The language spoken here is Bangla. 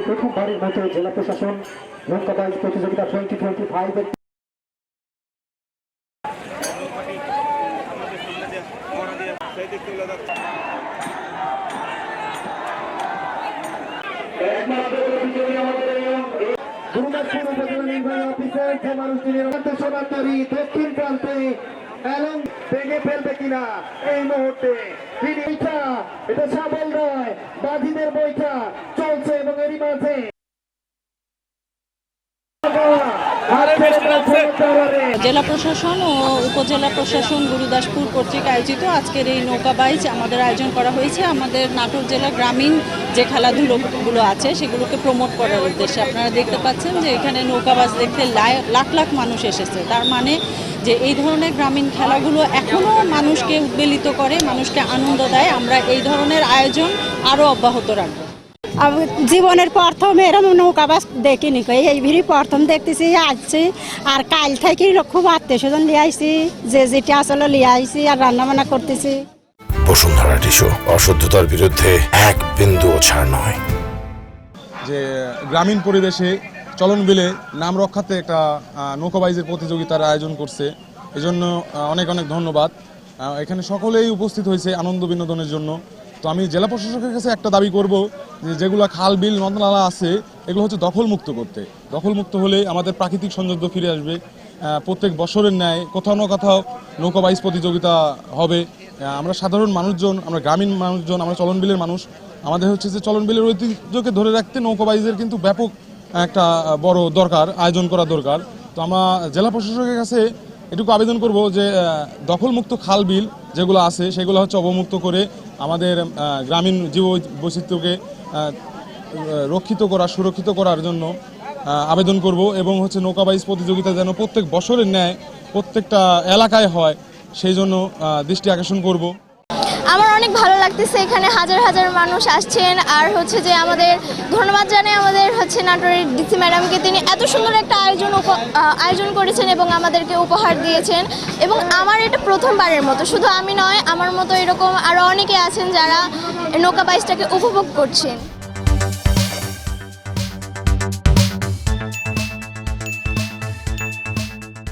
প্রথমবারের মতো জেলা প্রশাসন নৌকাবাইজ প্রতিযোগিতা 2025 এর গুরুদাসপুর উপজেলা নির্বাহী অফিসার যে মানুষটি সনাতনী দক্ষিণ প্রান্তে এবং ভেঙে ফেলবে কিনা এই মুহূর্তে এটা সাবল নয়, বাজিদের বৈঠা চলছে এবং এরই মাঝে জেলা প্রশাসন ও উপজেলা প্রশাসন গুরুদাসপুর কর্তৃক আয়োজিত আজকের এই নৌকাবাইজ আমাদের আয়োজন করা হয়েছে আমাদের নাটোর জেলা গ্রামীণ যে খেলাধুলোগুলো আছে সেগুলোকে প্রমোট করার উদ্দেশ্যে। আপনারা দেখতে পাচ্ছেন যে এখানে নৌকাবাজ দেখতে লাখ লাখ মানুষ এসেছে। তার মানে যে এই ধরনের গ্রামীণ খেলাগুলো এখনও মানুষকে উদ্বেলিত করে, মানুষকে আনন্দ দেয়। আমরা এই ধরনের আয়োজন আরও অব্যাহত রাখবো। জীবনের প্রথম এরকম নৌকাবাস দেখিনি, এই ভিড়ি প্রথম দেখতেছি আসছি। আর কাল থেকে খুব আত্মীয় স্বজন লিয়ে আইসি, যে যেটা আসলে লিয়ে আইসি আর রান্না বান্না করতেছি। বসুন্ধরা টিস্যু অশুদ্ধতার বিরুদ্ধে এক বিন্দুও ছাড় নয়। যে গ্রামীণ পরিবেশে চলন বিলে নাম রক্ষাতে একটা নৌকাবাইজের প্রতিযোগিতার আয়োজন করছে, এজন্য অনেক অনেক ধন্যবাদ। এখানে সকলেই উপস্থিত হয়েছে আনন্দ বিনোদনের জন্য। তো আমি জেলা প্রশাসকের কাছে একটা দাবি করব যে যেগুলো খাল বিল নদ নালা আছে এগুলো হচ্ছে দখলমুক্ত করতে। দখলমুক্ত হলে আমাদের প্রাকৃতিক সৌন্দর্য ফিরে আসবে। প্রত্যেক বছরের ন্যায় কোথাও না কোথাও নৌকাবাইজ প্রতিযোগিতা হবে। আমরা সাধারণ মানুষজন, আমরা গ্রামীণ মানুষজন, আমরা চলন বিলের মানুষ, আমাদের হচ্ছে যে চলন বিলের ঐতিহ্যকে ধরে রাখতে নৌকাবাইজের কিন্তু ব্যাপক একটা বড় দরকার, আয়োজন করা দরকার। তো আমরা জেলা প্রশাসকের কাছে এটুকু আবেদন করব যে দখলমুক্ত খাল বিল যেগুলো আছে সেগুলো হচ্ছে অবমুক্ত করে আমাদের গ্রামীণ জীব বৈচিত্র্যকে রক্ষিত করা, সুরক্ষিত করার জন্য আবেদন করব। এবং হচ্ছে নৌকাবাইজ প্রতিযোগিতা যেন প্রত্যেক বছরের ন্যায় প্রত্যেকটা এলাকায় হয় সেই জন্য দৃষ্টি আকর্ষণ করব। আমার অনেক ভালো লাগতেছে, এখানে হাজার হাজার মানুষ আসছেন। আর হচ্ছে যে আমাদের ধন্যবাদ জানাই আমাদের হচ্ছে নাটোরের ডিসি ম্যাডামকে, তিনি এত সুন্দর একটা আয়োজন করেছেন এবং আমাদেরকে উপহার দিয়েছেন। এবং আমার এটা প্রথমবারের মতো, শুধু আমি নয়, আমার মতো এরকম আরও অনেকে আছেন যারা নৌকাবাইজটাকে উপভোগ করছেন।